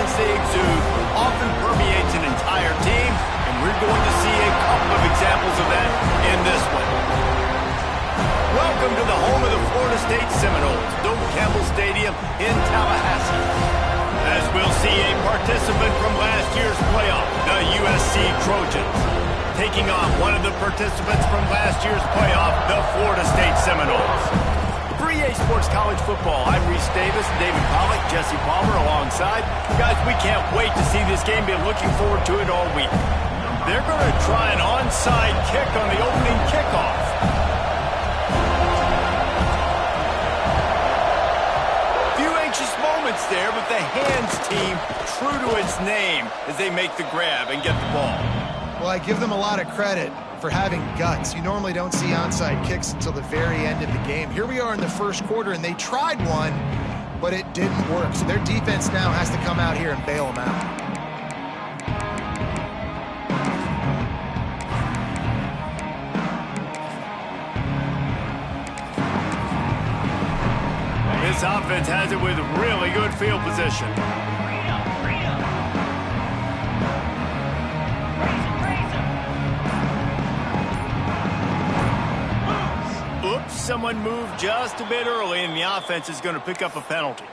confidence they exude often permeates an entire team, and we're going to see a couple of examples of that in this one. Welcome to the home of the Florida State Seminoles, Doak Campbell Stadium in Tallahassee. As we'll see a participant from last year's playoff, the USC Trojans, taking on one of the participants from last year's playoff, the Florida State Seminoles. For EA Sports College Football, I'm Reese Davis, David Pollack, Jesse Palmer alongside. Guys, we can't wait to see this game. Been looking forward to it all week. They're going to try an onside kick on the opening kickoff. Few anxious moments there, but the hands team true to its name as they make the grab and get the ball. Well, I give them a lot of credit for having guts. You normally don't see onside kicks until the very end of the game. Here we are in the first quarter, and they tried one, but it didn't work. So their defense now has to come out here and bail them out. This offense has it with really good field position. Someone moved just a bit early, and the offense is going to pick up a penalty.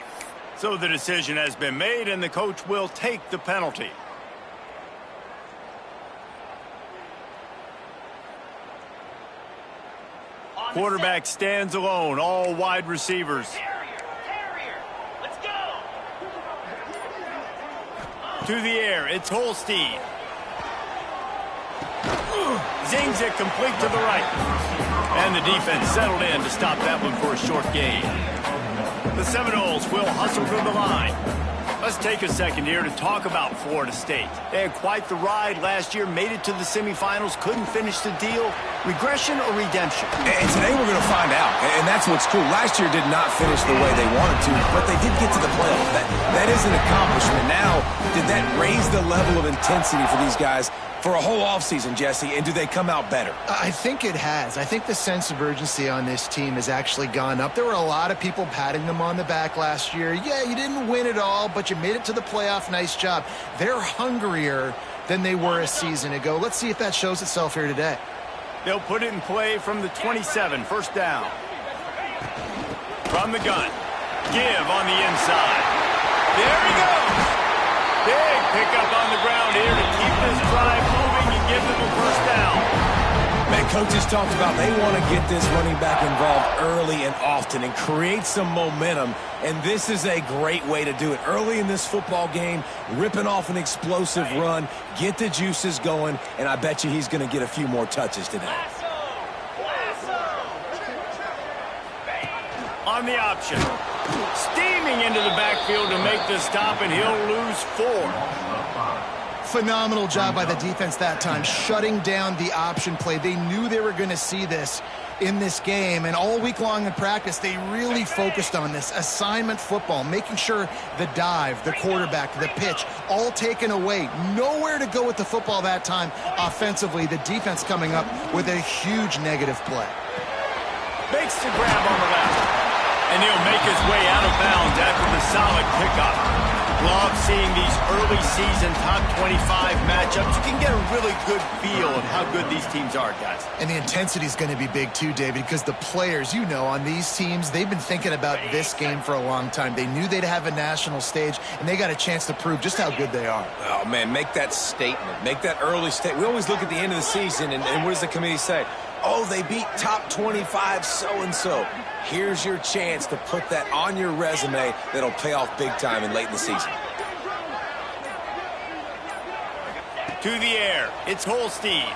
So the decision has been made, and the coach will take the penalty. Quarterback stands alone, all wide receivers. Let's go. To the air, it's Holstein. Zings it complete to the right. And the defense settled in to stop that one for a short gain. The Seminoles will hustle to the line. Let's take a second here to talk about Florida State. They had quite the ride last year, made it to the semifinals, couldn't finish the deal. Regression or redemption? And today we're going to find out, and that's what's cool. Last year did not finish the way they wanted to, but they did get to the playoffs. That is an accomplishment. Now, did that raise the level of intensity for these guys for a whole offseason, Jesse, and do they come out better? I think it has. I think the sense of urgency on this team has actually gone up. There were a lot of people patting them on the back last year. Yeah, you didn't win it all, but you made it to the playoff. Nice job. They're hungrier than they were a season ago. Let's see if that shows itself here today. They'll put it in play from the 27, first down. From the gun. Give on the inside. There he goes. Big pickup on the ground here to keep this drive moving and give them a first down. Man, coaches talked about they want to get this running back involved early and often and create some momentum, and this is a great way to do it. Early in this football game, ripping off an explosive run, get the juices going, and I bet you he's going to get a few more touches today. On the option. Steaming into the backfield to make the stop, and he'll lose 4. Phenomenal job by the defense that time, shutting down the option play. They knew they were going to see this in this game, and all week long in practice, they really focused on this assignment football, making sure the dive, the quarterback, the pitch, all taken away. Nowhere to go with the football that time offensively. The defense coming up with a huge negative play. Makes the grab on the left. And he'll make his way out of bounds after the solid pickup. Love seeing these early season top 25 matchups. You can get a really good feel of how good these teams are, guys. And the intensity is going to be big too, David, because the players, you know, on these teams, they've been thinking about this game for a long time. They knew they'd have a national stage, and they got a chance to prove just how good they are. Oh, man, make that statement. Make that early statement. We always look at the end of the season, and what does the committee say? Oh, they beat top 25 so-and-so. Here's your chance to put that on your resume that'll pay off big time and late in the season. To the air, it's Holstein.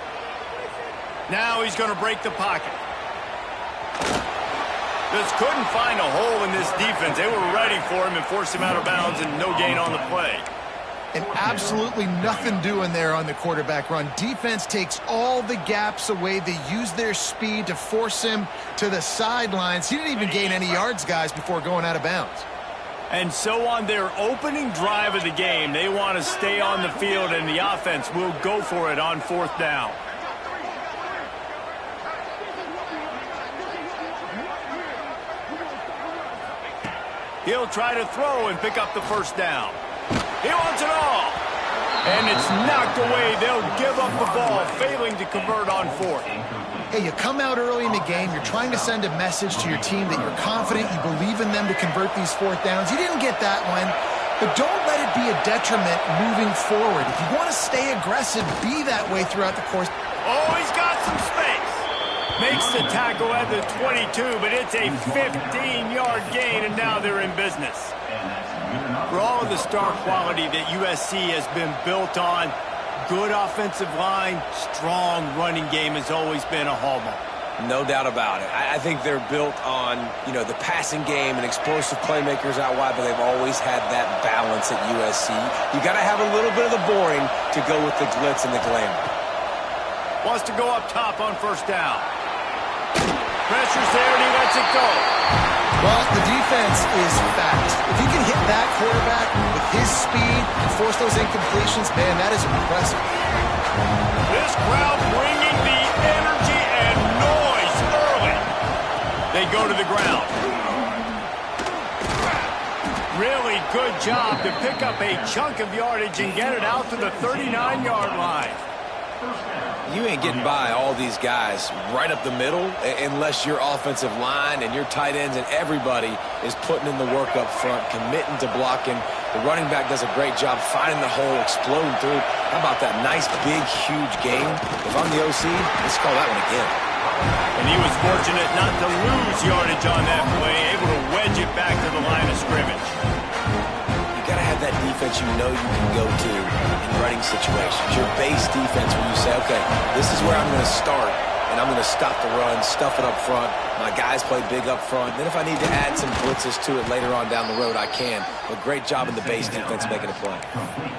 Now he's going to break the pocket. Just couldn't find a hole in this defense. They were ready for him and forced him out of bounds, and no gain on the play. And absolutely nothing doing there on the quarterback run. Defense takes all the gaps away. They use their speed to force him to the sidelines. He didn't even gain any yards, guys, before going out of bounds. And so on their opening drive of the game, they want to stay on the field, and the offense will go for it on 4th down. He'll try to throw and pick up the first down. He wants it all. And it's knocked away. They'll give up the ball, failing to convert on fourth. Hey, you come out early in the game, you're trying to send a message to your team that you're confident, you believe in them to convert these fourth downs. You didn't get that one, but don't let it be a detriment moving forward. If you want to stay aggressive, be that way throughout the course. Oh, he's got some space. Makes the tackle at the 22, but it's a 15-yard gain, and now they're in business. For all of the star quality that USC has been built on, good offensive line, strong running game has always been a hallmark. No doubt about it. I think they're built on, the passing game and explosive playmakers out wide, but they've always had that balance at USC. You got to have a little bit of the boring to go with the glitz and the glamour. Wants to go up top on first down. Pressure's there, and he lets it go. Well, the defense is fast. If you can hit that quarterback with his speed and force those incompletions, man, that is impressive. This crowd bringing the energy and noise early. They go to the ground. Really good job to pick up a chunk of yardage and get it out to the 39-yard line. You ain't getting by all these guys right up the middle unless your offensive line and your tight ends and everybody is putting in the work up front, committing to blocking. The running back does a great job finding the hole, exploding through. How about that nice, big, huge game? If I'm the OC, let's call that one again. And he was fortunate not to lose yardage on that play, able to wedge it back to the line of scrimmage. You got to have that defense you know you can go to in running situations. Your base defense where you say, okay, this is where I'm going to start, and I'm going to stop the run, stuff it up front. My guys play big up front. Then if I need to add some blitzes to it later on down the road, I can. But great job in the base defense making a play.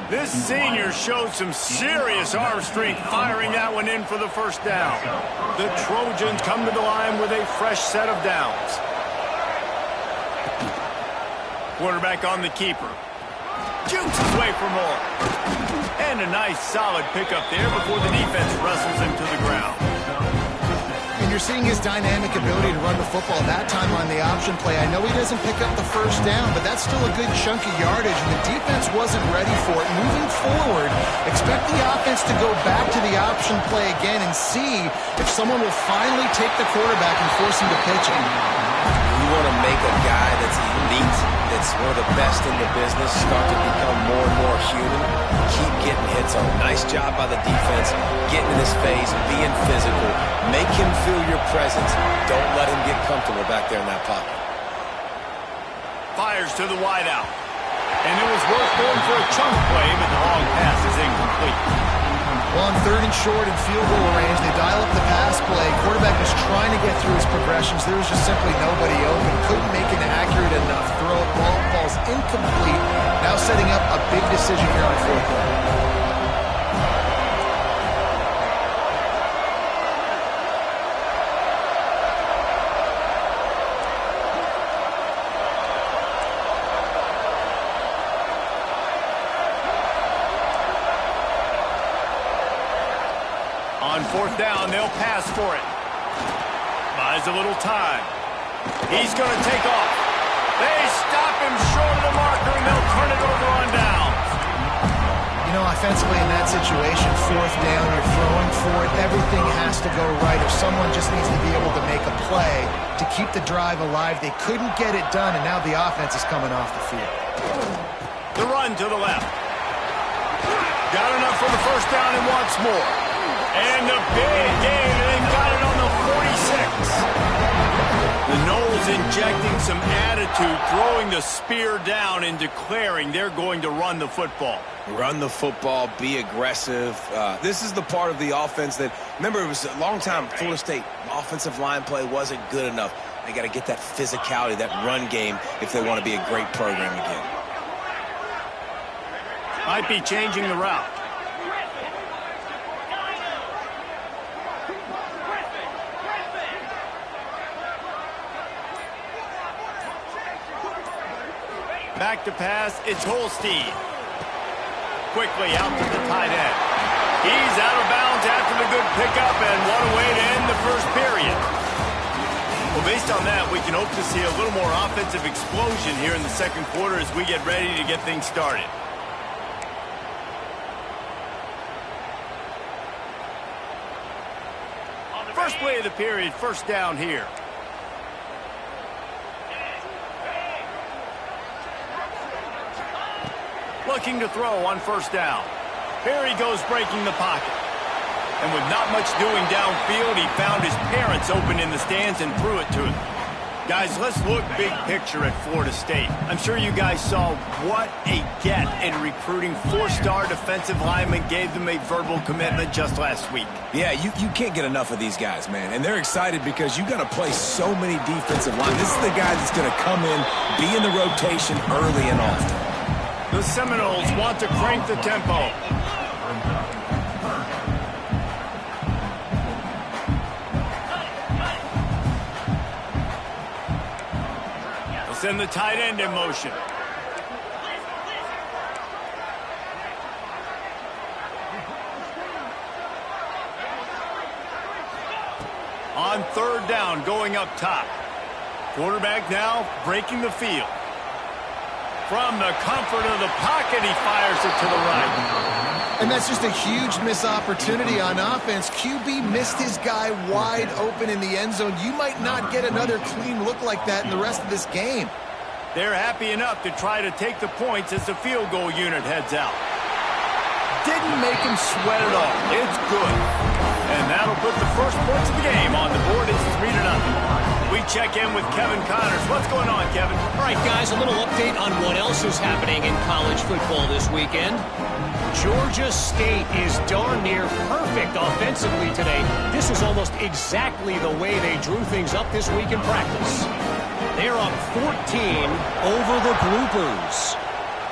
This senior showed some serious arm strength firing that one in for the first down. The Trojans come to the line with a fresh set of downs. Quarterback on the keeper. Jukes his way for more. And a nice solid pickup there before the defense wrestles him to the ground. And you're seeing his dynamic ability to run the football that time on the option play. I know he doesn't pick up the first down, but that's still a good chunk of yardage, and the defense wasn't ready for it. Moving forward, expect the offense to go back to the option play again and see if someone will finally take the quarterback and force him to pitch it. You want to make a guy that's elite, that's one of the best in the business, start to become more and more human. Keep getting hits on. Nice job by the defense, getting in his face, being physical. Make him feel your presence. Don't let him get comfortable back there in that pocket. Fires to the wideout. And it was worth going for a chunk play, but the long pass is incomplete. Well, on third and short and field goal range, they dial up the pass play. Quarterback was trying to get through his progressions. There was just simply nobody open. Couldn't make an accurate enough throw. Ball's incomplete. Now setting up a big decision here on fourth down. On fourth down, they'll pass for it. Buys a little time. He's going to take off. They stop him short of the marker, and they'll turn it over on downs. You know, offensively in that situation, fourth down, you're throwing for it. Everything has to go right, or someone just needs to be able to make a play to keep the drive alive. They couldn't get it done, and now the offense is coming off the field. The run to the left. Got enough for the first down and wants more. And the big gain, and they got it on the 46. The Noles injecting some attitude, throwing the spear down and declaring they're going to run the football. Run the football, be aggressive. This is the part of the offense that, remember, it was a long time Florida State offensive line play wasn't good enough. They got to get that physicality, that run game, if they want to be a great program again. Might be changing the route. Back to pass, it's Holstein. Quickly out to the tight end. He's out of bounds after the good pickup, and what a way to end the first period. Well, based on that, we can hope to see a little more offensive explosion here in the second quarter as we get ready to get things started. play of the period, first down here. Looking to throw on first down. Here he goes breaking the pocket. And with not much doing downfield, he found his parents open in the stands and threw it to him. Guys, let's look big picture at Florida State. I'm sure you guys saw what a get in recruiting. 4-star defensive linemen gave them a verbal commitment just last week. Yeah, you can't get enough of these guys, man. And they're excited because you got to play so many defensive line. This is the guy that's going to come in, be in the rotation early and often. The Seminoles want to crank the tempo. They'll send the tight end in motion. On third down, going up top. Quarterback now breaking the field. From the comfort of the pocket, he fires it to the right. And that's just a huge missed opportunity on offense. QB missed his guy wide open in the end zone. You might not get another clean look like that in the rest of this game. They're happy enough to try to take the points as the field goal unit heads out. Didn't make him sweat at all. It's good. And that'll put the first points of the game on the board. It's 3-0. We check in with Kevin Connors. What's going on, Kevin? All right, guys, a little update on what else is happening in college football this weekend. Georgia State is darn near perfect offensively today. This is almost exactly the way they drew things up this week in practice. They're up 14 over the Groupers.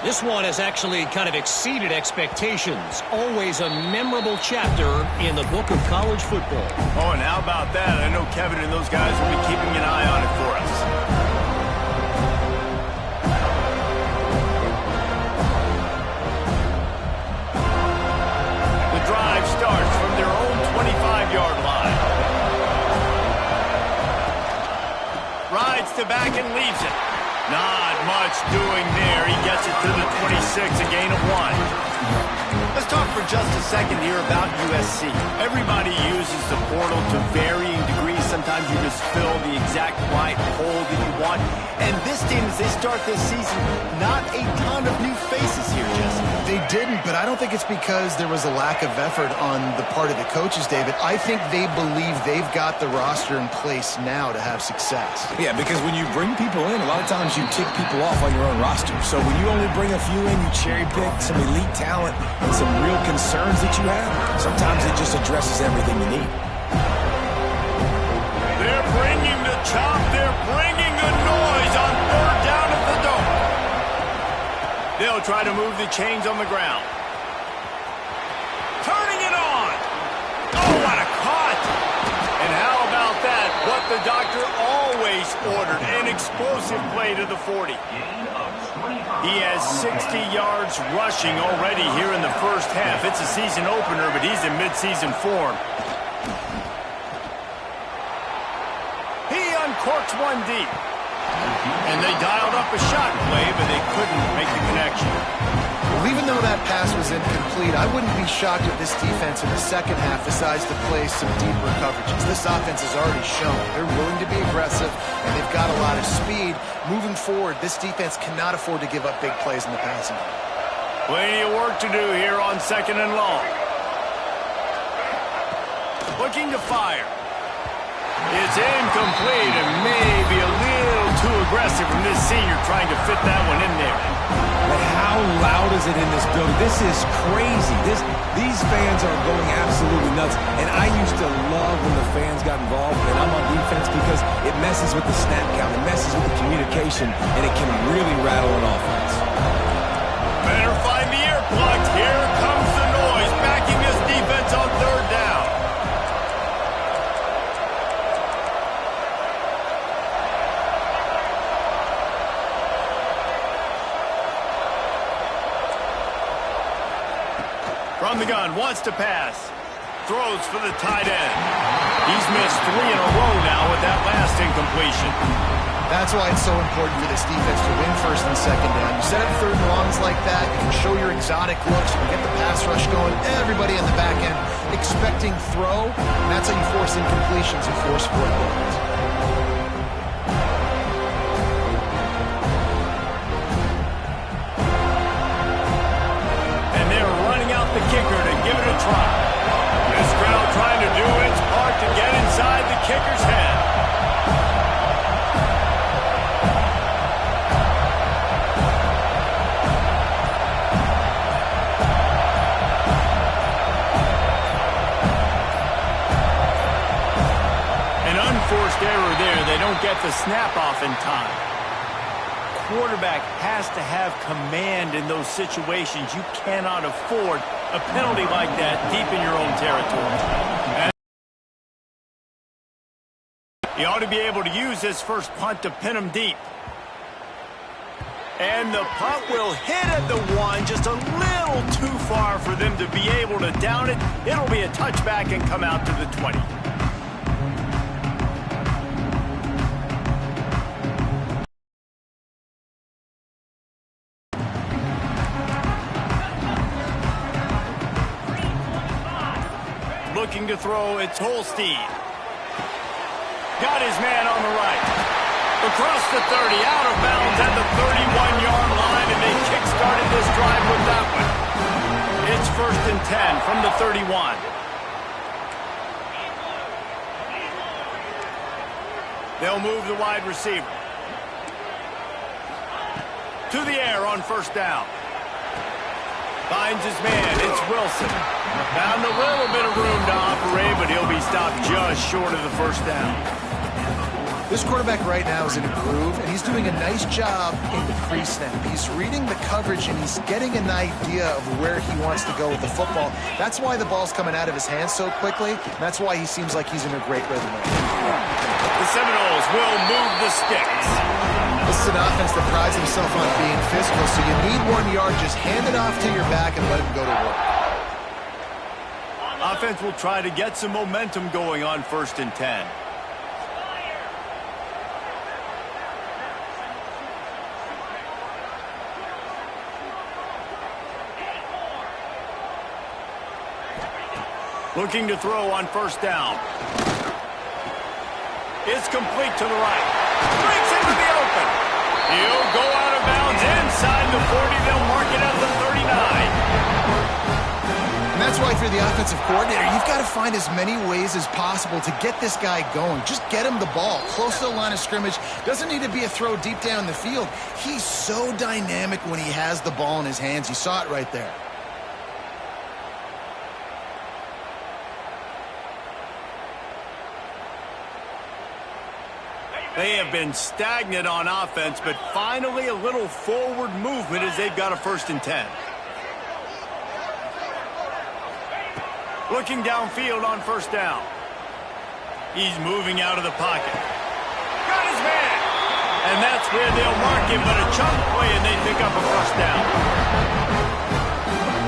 This one has actually kind of exceeded expectations. Always a memorable chapter in the book of college football. Oh, and how about that? I know Kevin and those guys will be keeping an eye on it for us. The drive starts from their own 25-yard line. Rides to back and leaves it. Not much doing there. He gets it to the 26, a gain of 1. Let's talk for just a second here about USC. Everybody uses the portal to varying degrees. Sometimes you just fill the exact right hole that you want. And this team, as they start this season, not a ton of new faces here, Jesse. They didn't, but I don't think it's because there was a lack of effort on the part of the coaches, David. I think they believe they've got the roster in place now to have success. Yeah, because when you bring people in, a lot of times you tick people off on your own roster. So when you only bring a few in, you cherry pick some elite talent and some real concerns that you have, sometimes it just addresses everything you need. They're bringing the chop. They're bringing the noise on third down at the Dome. They'll try to move the chains on the ground. Turning it on. Oh, what a cut. And how about that? What the doctor always ordered, an explosive play to the 40. He has 60 yards rushing already here in the first half. It's a season opener, but he's in midseason form. He uncorks one deep. And they dialed up a shot play, but they couldn't make the connection. Well, even though that pass was incomplete, I wouldn't be shocked if this defense in the second half decides to play some deeper coverages. This offense has already shown they're willing to be aggressive, and they've got a lot of speed. Moving forward, this defense cannot afford to give up big plays in the passing game. Plenty of work to do here on second and long. Looking to fire. It's incomplete and maybe a little too aggressive from this senior trying to fit that one in there. But how loud is it in this building? This is crazy. These fans are going absolutely nuts. And I used to love when the fans got involved, and I'm on defense because it messes with the snap count, it messes with the communication, and it can really rattle an offense. Better find the earplugs. Here comes the noise, backing this defense on third down. From the gun, wants to pass. Throws for the tight end. He's missed 3 in a row now with that last incompletion. That's why it's so important for this defense to win first and second down. You set up third and longs like that, you can show your exotic looks, you can get the pass rush going, everybody in the back end expecting throw, and that's how you force incompletions and force fourth downs. And they're running out the kicker to give it a try. This crowd trying to do its part to get inside the kicker's head. Forced error there. They don't get the snap off in time. Quarterback has to have command in those situations. You cannot afford a penalty like that deep in your own territory. And he ought to be able to use this first punt to pin him deep. And the punt will hit at the one, just a little too far for them to be able to down it. It'll be a touchback and come out to the 20. Looking to throw, it's Holstein. Got his man on the right. Across the 30, out of bounds at the 31-yard line, and they kick-started this drive with that one. It's 1st and 10 from the 31. They'll move the wide receiver. To the air on 1st down. Finds his man, it's Wilson. Found a little bit of room to operate, but he'll be stopped just short of the 1st down. This quarterback right now is in a groove, and he's doing a nice job in the pre-snap. He's reading the coverage, and he's getting an idea of where he wants to go with the football. That's why the ball's coming out of his hands so quickly, and that's why he seems like he's in a great rhythm right now. The Seminoles will move the sticks. This is an offense that prides himself on being physical, so you need 1 yard. Just hand it off to your back and let him go to work. Offense will try to get some momentum going on 1st and 10. Looking to throw on 1st down. It's complete to the right. Breaks into the open. He'll go out of bounds inside the 40. They'll mark it at the 39. And that's why if you're the offensive coordinator, you've got to find as many ways as possible to get this guy going. Just get him the ball close to the line of scrimmage. Doesn't need to be a throw deep down the field. He's so dynamic when he has the ball in his hands. You saw it right there. They have been stagnant on offense, but finally a little forward movement as they've got a 1st and 10. Looking downfield on 1st down. He's moving out of the pocket. Got his man! And that's where they'll mark him, but a chunk play and they pick up a 1st down.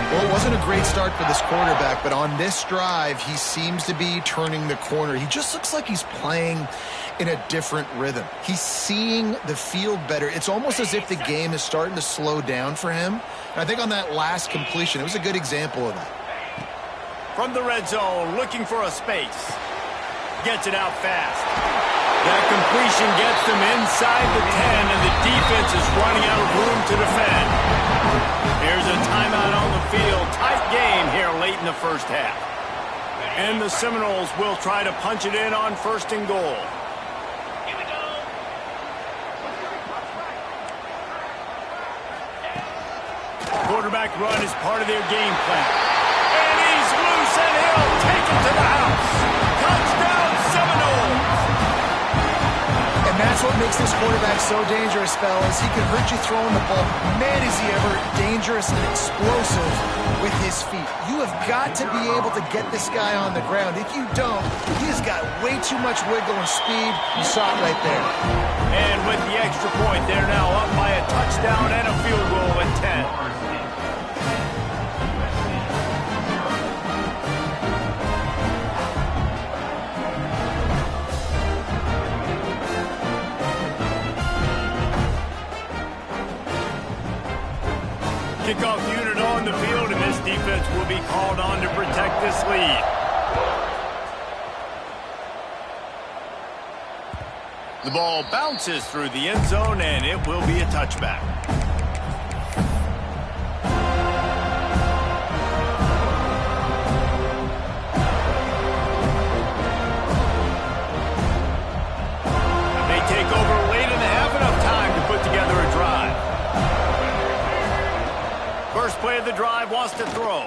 Well, it wasn't a great start for this quarterback, but on this drive, he seems to be turning the corner. He just looks like he's playing in a different rhythm. He's seeing the field better. It's almost as if the game is starting to slow down for him. And I think on that last completion, it was a good example of that. From the red zone, looking for a space. Gets it out fast. That completion gets them inside the 10, and the defense is running out of room to defend. Here's a timeout on the field. Tight game here late in the 1st half. And the Seminoles will try to punch it in on 1st and goal. Quarterback run is part of their game plan. And he's loose, and he'll take it to the house. Touchdown, Seminoles! And that's what makes this quarterback so dangerous, fellas. He can hurt you throwing the ball. Man, is he ever dangerous and explosive with his feet. You have got to be able to get this guy on the ground. If you don't, he's got way too much wiggle and speed. You saw it right there. And with the extra point, they're now up by a touchdown and a field goal at 10. tough unit on the field, and this defense will be called on to protect this lead. The ball bounces through the end zone, and it will be a touchback. They take over late in the half, enough time to put together a drive. First play of the drive, wants to throw.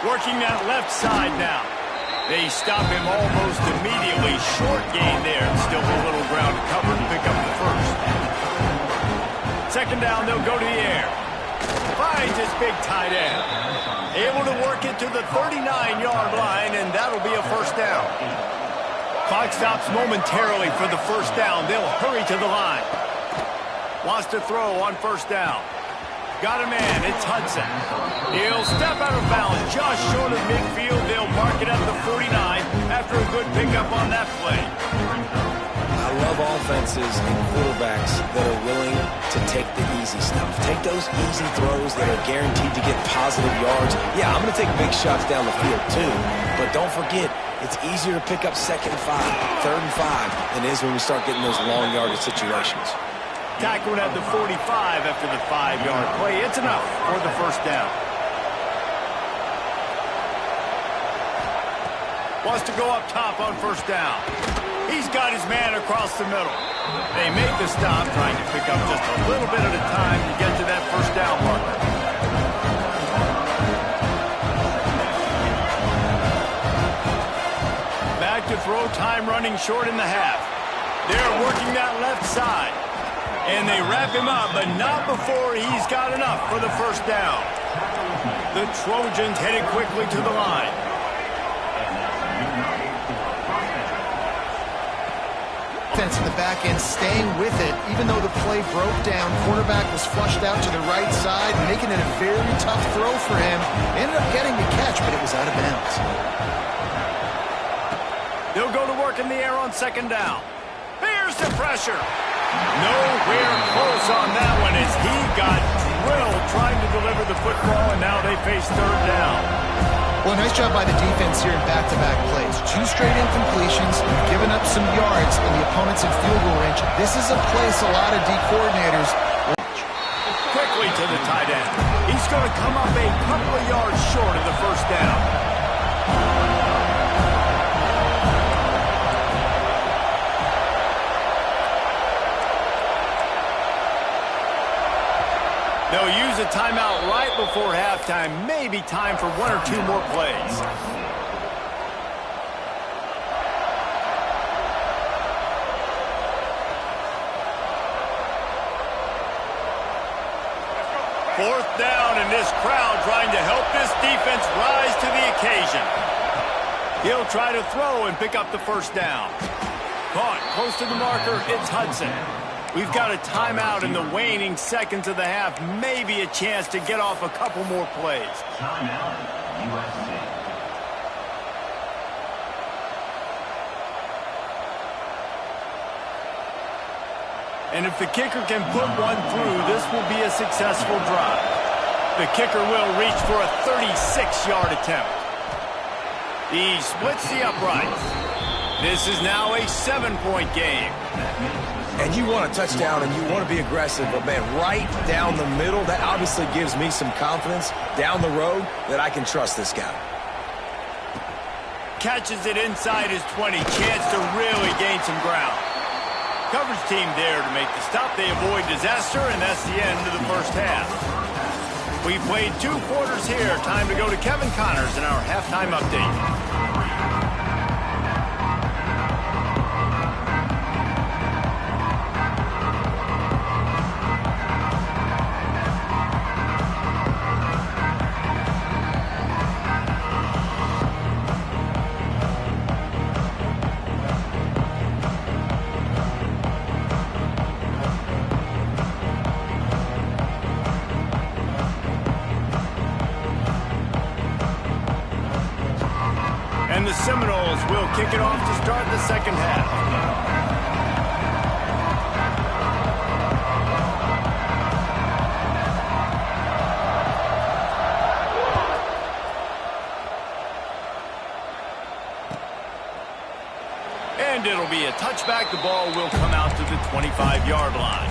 Working that left side now. They stop him almost immediately. Short gain there. Still a little ground to cover to pick up the first. Second down, they'll go to the air. Finds his big tight end. Able to work it to the 39-yard line, and that'll be a first down. Clock stops momentarily for the first down. They'll hurry to the line. Wants to throw on first down. Got a man, it's Hudson. He'll step out of bounds just short of midfield. They'll mark it at the 49 after a good pickup on that play. I love offenses and quarterbacks that are willing to take the easy stuff. Take those easy throws that are guaranteed to get positive yards. Yeah, I'm going to take big shots down the field too. But don't forget, it's easier to pick up 2nd and 5, 3rd and 5 than it is when we start getting those long yardage situations. Tackled at the 45 after the 5-yard play. It's enough for the first down. Wants to go up top on first down. He's got his man across the middle. They make the stop, trying to pick up just a little bit at a time to get to that first down marker. Back to throw, time running short in the half. They're working that left side. And they wrap him up, but not before he's got enough for the first down. The Trojans headed quickly to the line. Defense in the back end staying with it, even though the play broke down. Quarterback was flushed out to the right side, making it a very tough throw for him. Ended up getting the catch, but it was out of bounds. They'll go to work in the air on second down. Here's the pressure. Nowhere close on that one as he got drilled trying to deliver the football, and now they face third down. Well, nice job by the defense here in back-to-back plays. 2 straight incompletions, giving up some yards in the opponents in field goal range. This is a place a lot of D coordinators watch. Quickly to the tight end. He's going to come up a couple of yards short of the first down. They'll use a timeout right before halftime. Maybe time for 1 or 2 more plays. Fourth down, and this crowd trying to help this defense rise to the occasion. He'll try to throw and pick up the first down. Caught close to the marker, it's Hudson. We've got a timeout in the waning seconds of the half. Maybe a chance to get off a couple more plays. Timeout, USC. And if the kicker can put one through, this will be a successful drive. The kicker will reach for a 36-yard attempt. He splits the uprights. This is now a 7-point game. And you want a touchdown and you want to be aggressive, but man, right down the middle, that obviously gives me some confidence down the road that I can trust this guy. Catches it inside his 20, chance to really gain some ground. Coverage team there to make the stop. They avoid disaster, and that's the end of the first half. We've played 2 quarters here. Time to go to Kevin Connors in our halftime update. And the Seminoles will kick it off to start the second half. And it'll be a touchback. The ball will come out to the 25-yard line.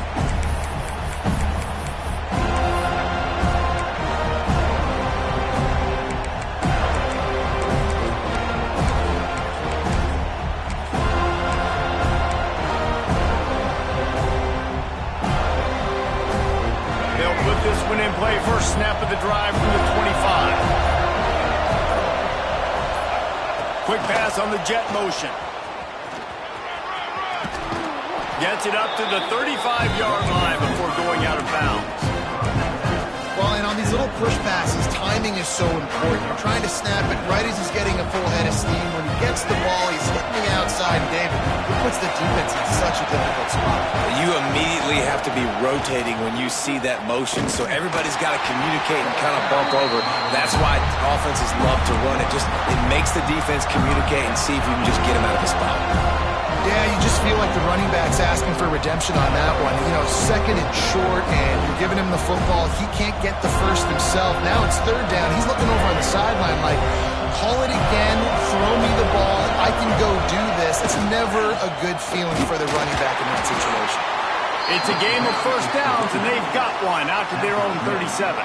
They'll put this one in play. First snap of the drive from the 25. Quick pass on the jet motion. Gets it up to the 35-yard line before going out of bounds. Well, and on these little push passes, timing is so important. You're trying to snap it right as he's getting a full head of steam. When he gets the ball, he's hitting the outside. David, it puts the defense in such a difficult spot. You immediately have to be rotating when you see that motion, so everybody's got to communicate and kind of bump over. That's why offenses love to run it. It makes the defense communicate and see if you can just get him out of the spot. Yeah, you just feel like the running back's asking for redemption on that one. You know, second and short, and you're giving him the football. He can't get the first himself. Now it's third down. He's looking over on the sideline like, call it again, throw me the ball, I can go do this. It's never a good feeling for the running back in that situation. It's a game of first downs, and they've got one out to their own 37.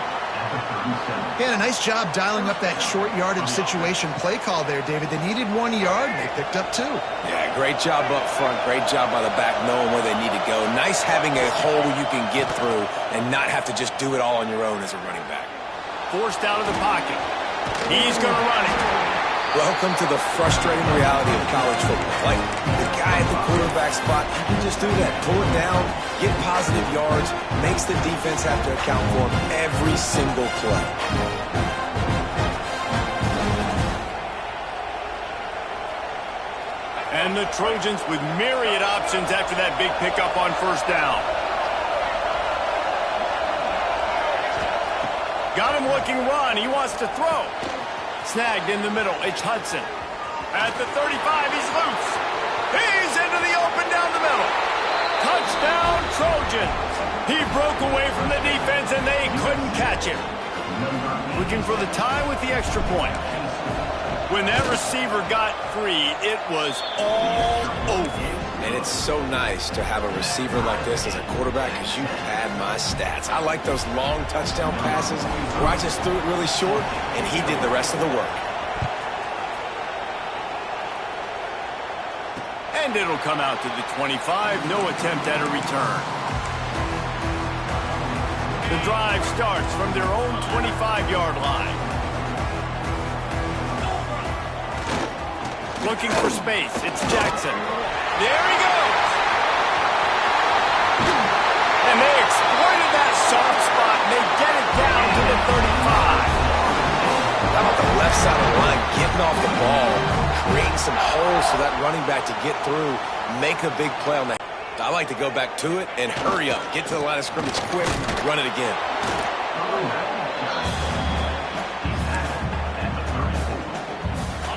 Yeah, a nice job dialing up that short yardage situation play call there, David. They needed 1 yard, and they picked up 2. Yeah, great job up front. Great job by the back knowing where they need to go. Nice having a hole you can get through and not have to just do it all on your own as a running back. Forced out of the pocket. He's going to run it. Welcome to the frustrating reality of college football. Like, the guy at the quarterback spot, he can just do that. Pull it down, get positive yards, makes the defense have to account for him every single play. And the Trojans with myriad options after that big pickup on first down. Got him looking run. He wants to throw. Snagged in the middle. It's Hudson. At the 35, he's loose. He's into the open down the middle. Touchdown, Trojans. He broke away from the defense, and they couldn't catch him. Looking for the tie with the extra point. When that receiver got free, it was all over. And it's so nice to have a receiver like this as a quarterback because you pad my stats. I like those long touchdown passes where I just threw it really short and he did the rest of the work. And it'll come out to the 25. No attempt at a return. The drive starts from their own 25-yard line. Looking for space. It's Jackson. There he goes. And they exploited that soft spot, and they get it down to the 35. How about the left side of the line getting off the ball, creating some holes for that running back to get through, make a big play on that. I like to go back to it and hurry up. Get to the line of scrimmage quick, run it again.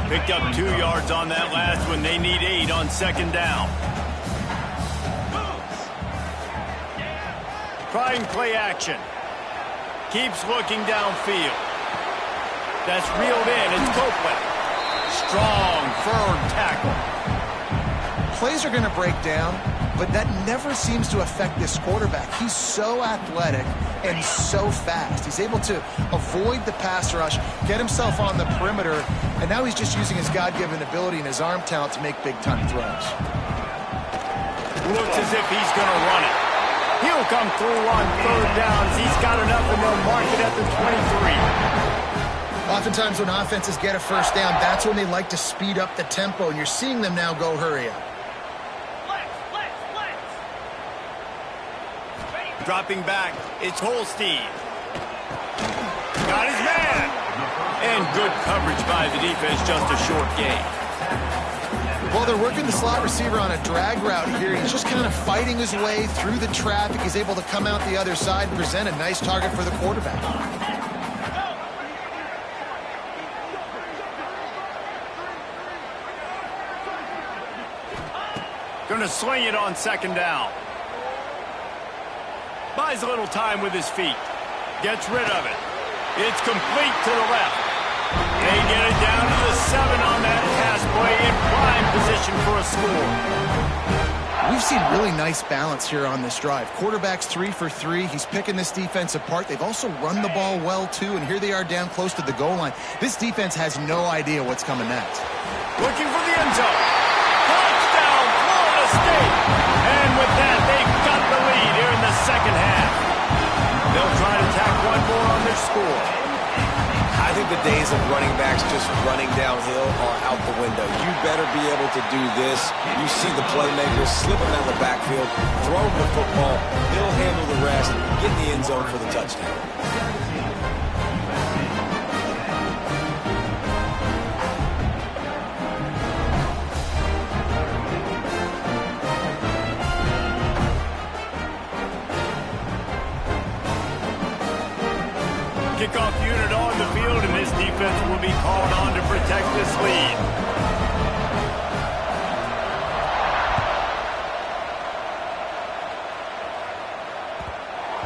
Picked up 2 yards on that last one. They need 8 on second down. Trying play action. Keeps looking downfield. That's reeled in. It's Copeland. Strong, firm tackle. Plays are going to break down, but that never seems to affect this quarterback. He's so athletic and so fast. He's able to avoid the pass rush, get himself on the perimeter, and now he's just using his God-given ability and his arm talent to make big-time throws. Looks as if he's going to run it. He'll come through on third downs. He's got enough, and they'll mark it at the 23. Oftentimes when offenses get a first down, that's when they like to speed up the tempo, and you're seeing them now go hurry up. Dropping back, it's Holstein. Got his man. And good coverage by the defense, just a short gain. Well, they're working the slot receiver on a drag route here. He's just kind of fighting his way through the traffic. He's able to come out the other side and present a nice target for the quarterback. Going to sling it on second down. Buys a little time with his feet. Gets rid of it. It's complete to the left. They get it down to the 7 on that pass play in prime position for a score. We've seen really nice balance here on this drive. Quarterback's 3 for 3. He's picking this defense apart. They've also run the ball well, too, and here they are down close to the goal line. This defense has no idea what's coming next. Looking for the end zone. Touchdown, Florida State. And with that, they've got the lead here in the second half. They'll try to tack one more on their score. I think the days of running backs just running downhill are out the window. You better be able to do this. You see the playmakers slipping out of the backfield, throw him the football, he'll handle the rest, get in the end zone for the touchdown. Kickoff unit on the field, and this defense will be called on to protect this lead.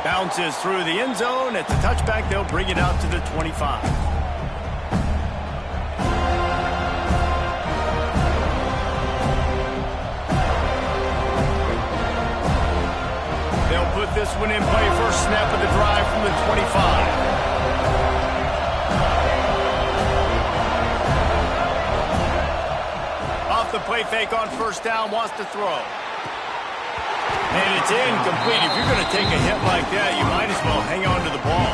Bounces through the end zone. At the touchback, they'll bring it out to the 25. They'll put this one in play. First snap of the drive from the 25. Off the play fake on first down, wants to throw. And it's incomplete. If you're going to take a hit like that, you might as well hang on to the ball.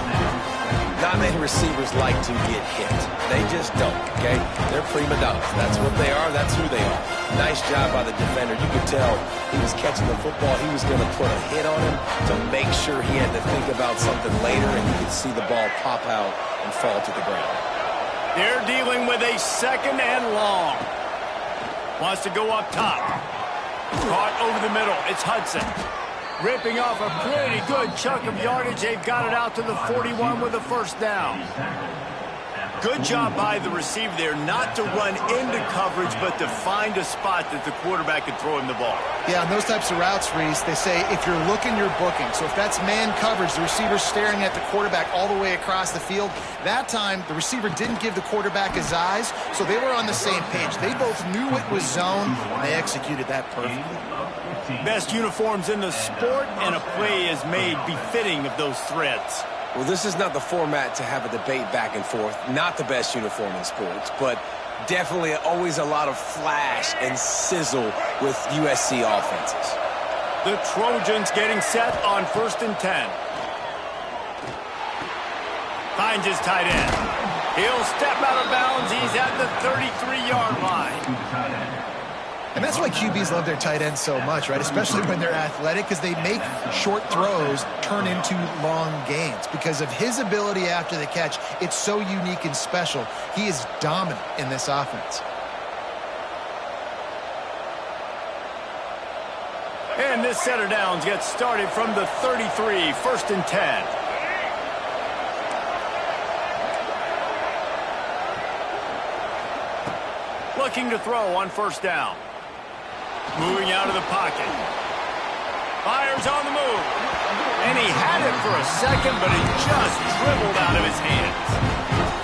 Not many receivers like to get hit. They just don't, okay? They're prima donnas. That's what they are. That's who they are. Nice job by the defender. You could tell he was catching the football. He was going to put a hit on him to make sure he had to think about something later, and you could see the ball pop out and fall to the ground. They're dealing with a second and long. Wants to go up top. Caught over the middle. It's Hudson. Ripping off a pretty good chunk of yardage. They've got it out to the 41 with a first down. Good job by the receiver there not to run into coverage, but to find a spot that the quarterback can throw him the ball. Yeah, on those types of routes, Reese, they say if you're looking, you're booking. So if that's man coverage, the receiver's staring at the quarterback all the way across the field. That time, the receiver didn't give the quarterback his eyes, so they were on the same page. They both knew it was zone, and they executed that perfectly. Best uniforms in the sport, and a play is made befitting of those threads. Well, this is not the format to have a debate back and forth. Not the best uniform in sports, but definitely always a lot of flash and sizzle with USC offenses. The Trojans getting set on 1st and 10. Finds his tight end. He'll step out of bounds. He's at the 33-yard line. And that's why QBs love their tight ends so much, right? Especially when they're athletic, because they make short throws turn into long gains. Because of his ability after the catch, it's so unique and special. He is dominant in this offense. And this set of downs gets started from the 33, 1st and 10. Looking to throw on first down. Moving out of the pocket. Fires on the move. And he had it for a second, but it just dribbled out of his hands.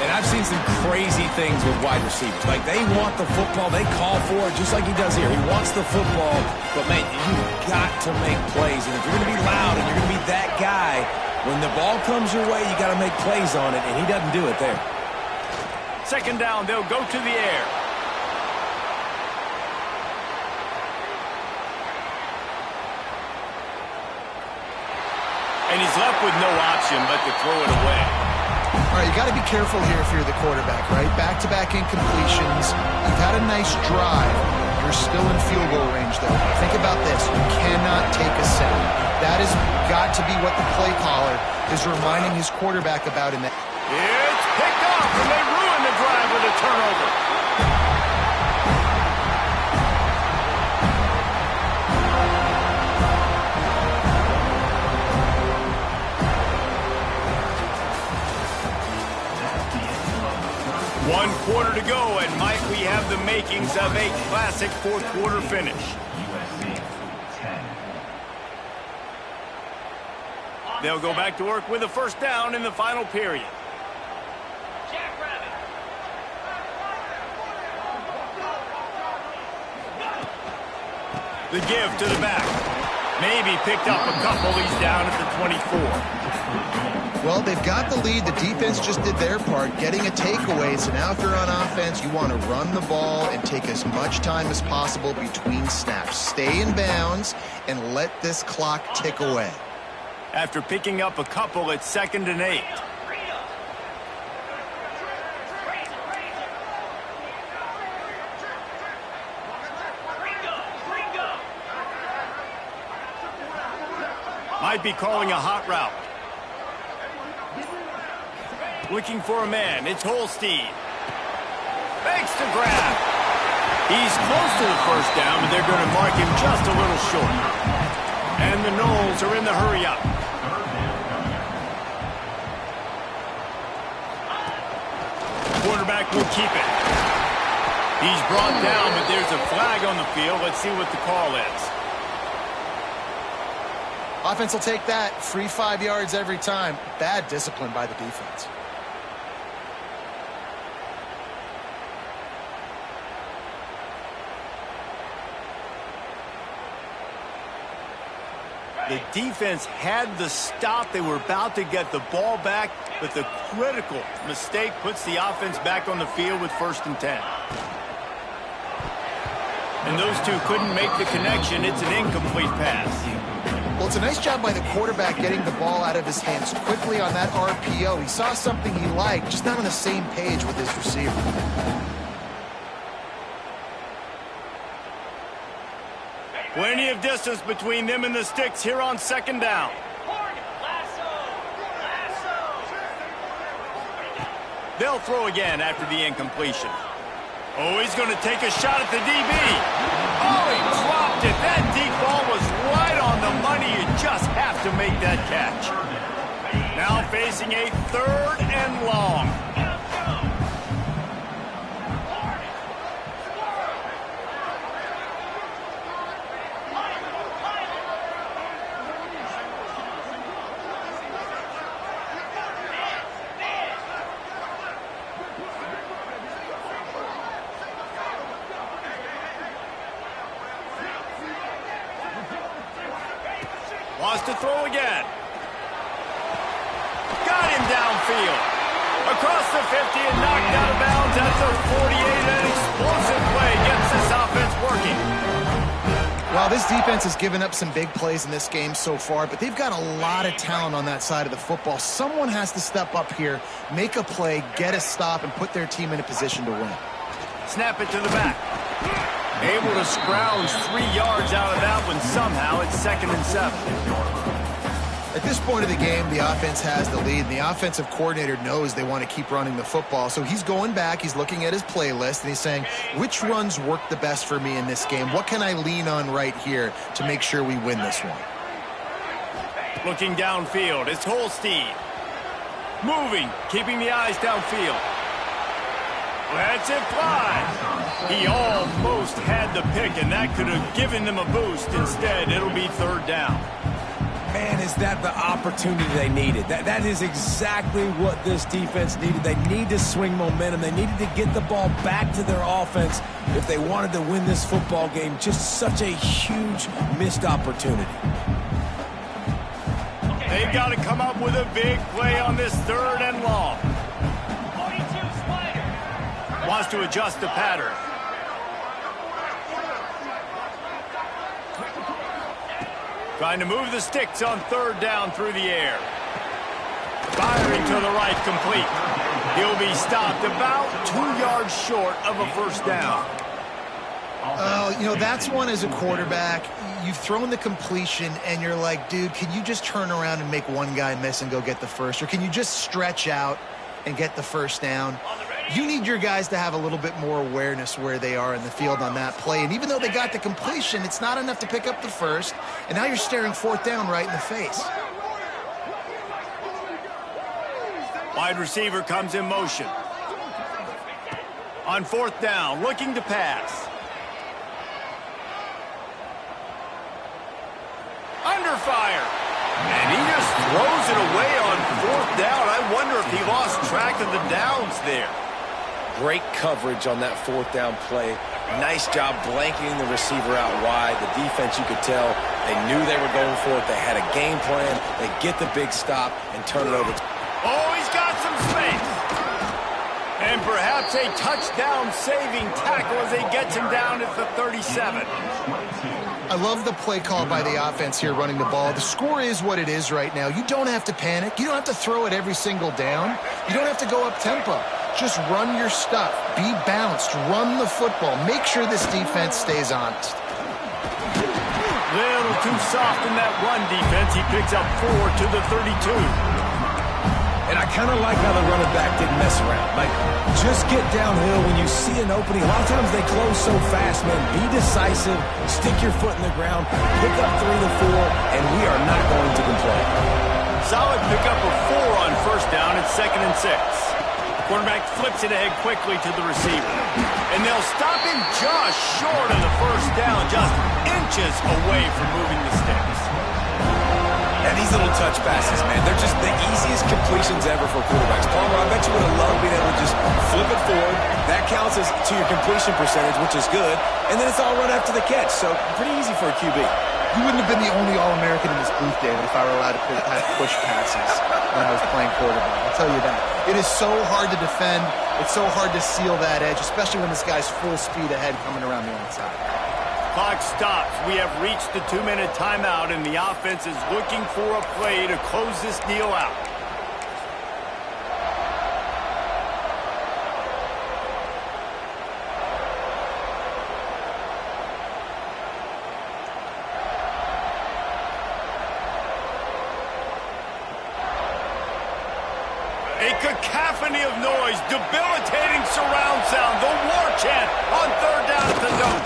And I've seen some crazy things with wide receivers. Like, they want the football. They call for it just like he does here. He wants the football. But, man, you've got to make plays. And if you're going to be loud and you're going to be that guy, when the ball comes your way, you got to make plays on it. And he doesn't do it there. Second down, they'll go to the air. And he's left with no option but to throw it away. All right, you got to be careful here if you're the quarterback, right? Back-to-back incompletions. You've had a nice drive. You're still in field goal range, though. Think about this. You cannot take a sack. That has got to be what the play caller is reminding his quarterback about in that. It's picked off, and they ruin the drive with a turnover. One quarter to go, and might we have the makings of a classic fourth-quarter finish. They'll go back to work with a first down in the final period. The give to the back. Maybe picked up a couple. He's down at the 24. Well, they've got the lead. The defense just did their part, getting a takeaway. So now if you're on offense, you want to run the ball and take as much time as possible between snaps. Stay in bounds and let this clock tick away. After picking up a couple, it's 2nd and 8. Might be calling a hot route. Looking for a man. It's Holstein. Makes the grab. He's close to the first down, but they're going to mark him just a little short. And the Noles are in the hurry-up. Quarterback will keep it. He's brought down, but there's a flag on the field. Let's see what the call is. Offense will take that. Free 5 yards every time. Bad discipline by the defense. The defense had the stop. They were about to get the ball back, but the critical mistake puts the offense back on the field with 1st and 10. And those two couldn't make the connection. It's an incomplete pass. Well, it's a nice job by the quarterback getting the ball out of his hands quickly on that RPO. He saw something he liked, just not on the same page with his receiver. Plenty of distance between them and the sticks here on 2nd down. They'll throw again after the incompletion. Oh, he's going to take a shot at the DB. Oh, he dropped it. That deep ball was right on the money. You just have to make that catch. Now facing a 3rd and long. Wants to throw again. Got him downfield. Across the 50 and knocked out of bounds at the 48. An explosive play gets this offense working. Well, this defense has given up some big plays in this game so far, but they've got a lot of talent on that side of the football. Someone has to step up here, make a play, get a stop, and put their team in a position to win. Snap it to the back. Able to scrounge 3 yards out of that one somehow. It's 2nd and 7. At this point of the game, the offense has the lead. The offensive coordinator knows they want to keep running the football. So he's going back, he's looking at his playlist, and he's saying, which runs work the best for me in this game? What can I lean on right here to make sure we win this one? Looking downfield, it's Holstein. Moving, keeping the eyes downfield. Lets it fly. He almost had the pick, and that could have given them a boost. Instead, it'll be 3rd down. Man, is that the opportunity they needed? That is exactly what this defense needed. They need to swing momentum. They needed to get the ball back to their offense if they wanted to win this football game. Just such a huge missed opportunity. They've got to come up with a big play on this 3rd and long. Wants to adjust the pattern. Trying to move the sticks on 3rd down through the air. Firing to the right, complete. He'll be stopped about 2 yards short of a 1st down. You know, that's one as a quarterback. You've thrown the completion, and you're like, dude, can you just turn around and make one guy miss and go get the first? Or can you just stretch out and get the 1st down? You need your guys to have a little bit more awareness where they are in the field on that play. And even though they got the completion, it's not enough to pick up the 1st. And now you're staring 4th down right in the face. Wide receiver comes in motion. On 4th down, looking to pass. Under fire. And he just throws it away on 4th down. I wonder if he lost track of the downs there. Great coverage on that 4th down play. Nice job blanketing the receiver out wide. The defense, you could tell, they knew they were going for it. They had a game plan. They get the big stop and turn it over. Oh, he's got some space. And perhaps a touchdown-saving tackle as he gets him down at the 37. I love the play call by the offense here running the ball. The score is what it is right now. You don't have to panic. You don't have to throw it every single down. You don't have to go up-tempo. Just run your stuff. Be balanced. Run the football. Make sure this defense stays honest. Little too soft in that run defense. He picks up 4 to the 32. And I kind of like how the running back didn't mess around. Like, just get downhill when you see an opening. A lot of times they close so fast, man. Be decisive. Stick your foot in the ground. Pick up 3 to 4, and we are not going to complain. Solid pickup of 4 on first down at 2nd and 6. Quarterback flips it ahead quickly to the receiver. And they'll stop him just short of the first down, just inches away from moving the sticks. And these little touch passes, man, they're just the easiest completions ever for quarterbacks. Palmer, I bet you would have loved being able to just flip it forward. That counts as to your completion percentage, which is good. And then it's all run after the catch, so pretty easy for a QB. You wouldn't have been the only All-American in this booth, David, if I were allowed to push passes when I was playing quarterback. I'll tell you that. It is so hard to defend. It's so hard to seal that edge, especially when this guy's full speed ahead coming around the outside. Clock stops. We have reached the 2-minute timeout, and the offense is looking for a play to close this deal out. A cacophony of noise, debilitating surround sound, the war chant on 3rd down at the zone.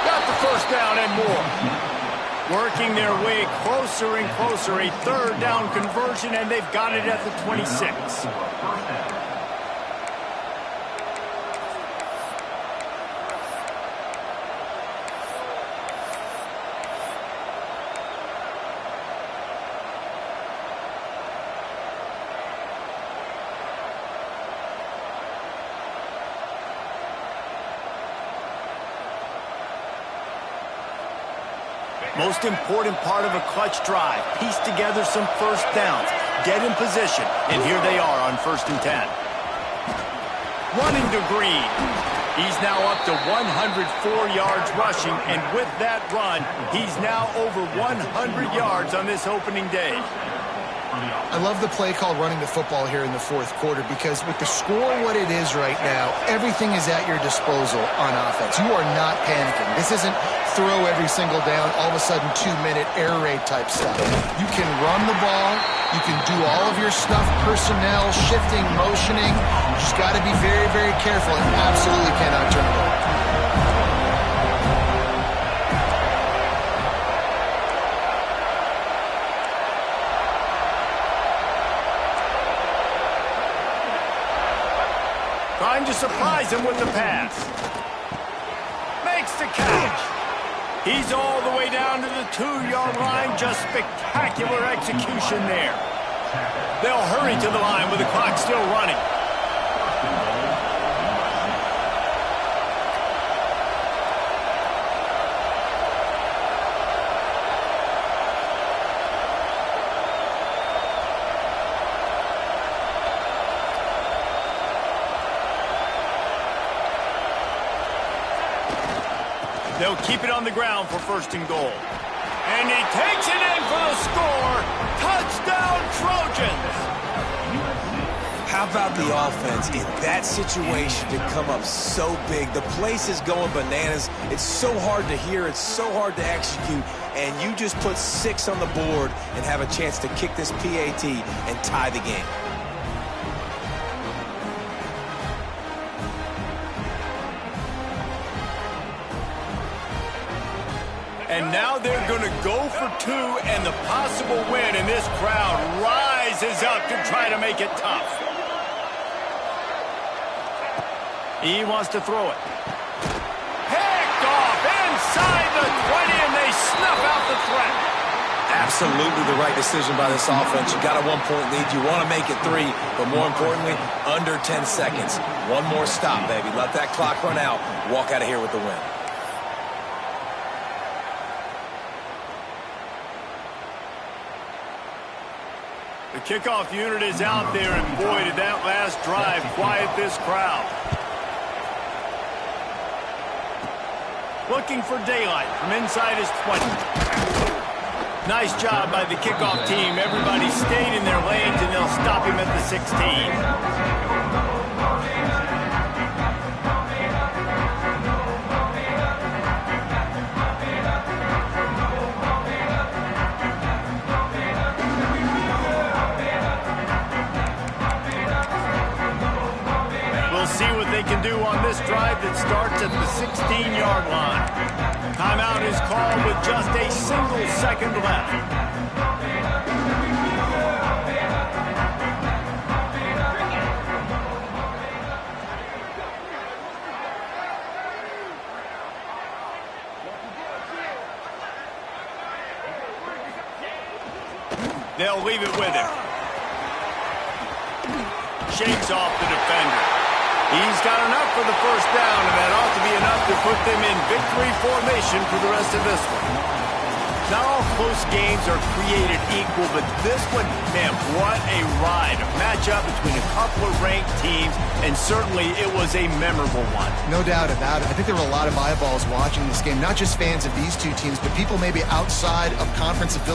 Got the first down and more. Working their way closer and closer, a 3rd down conversion, and they've got it at the 26. Most important part of a clutch drive. Piece together some first downs. Get in position. And here they are on 1st and 10. Running to Green. He's now up to 104 yards rushing. And with that run, he's now over 100 yards on this opening day. I love the play call running the football here in the 4th quarter because with the score what it is right now, everything is at your disposal on offense. You are not panicking. This isn't throw every single down, all of a sudden 2-minute air raid type stuff. You can run the ball. You can do all of your stuff, personnel, shifting, motioning. You just got to be very, very careful and absolutely cannot turn it over. Trying to surprise him with the pass. Makes the catch. He's all the way down to the 2-yard line. Just spectacular execution there. They'll hurry to the line with the clock still running. They'll keep it on the ground for 1st and goal. And he takes it in for the score. Touchdown, Trojans! How about the offense in that situation to come up so big? The place is going bananas. It's so hard to hear. It's so hard to execute. And you just put 6 on the board and have a chance to kick this PAT and tie the game. And now they're going to go for 2 and the possible win, and this crowd rises up to try to make it tough. He wants to throw it. Picked off inside the 20, and they snuff out the threat. Absolutely the right decision by this offense. You got a 1-point lead. You want to make it 3, but more importantly, under 10 seconds. One more stop, baby. Let that clock run out. Walk out of here with the win. The kickoff unit is out there, and boy, did that last drive quiet this crowd. Looking for daylight from inside his 20. Nice job by the kickoff team. Everybody stayed in their lanes, and they'll stop him at the 16. See what they can do on this drive that starts at the 16-yard line. Timeout is called with just a single second left. They'll leave it with him. Shakes off the defender. He's got enough for the first down, and that ought to be enough to put them in victory formation for the rest of this one. Not all close games are created equal, but this one, man, what a ride. A matchup between a couple of ranked teams, and certainly it was a memorable one. No doubt about it. I think there were a lot of eyeballs watching this game, not just fans of these two teams, but people maybe outside of conference affiliates.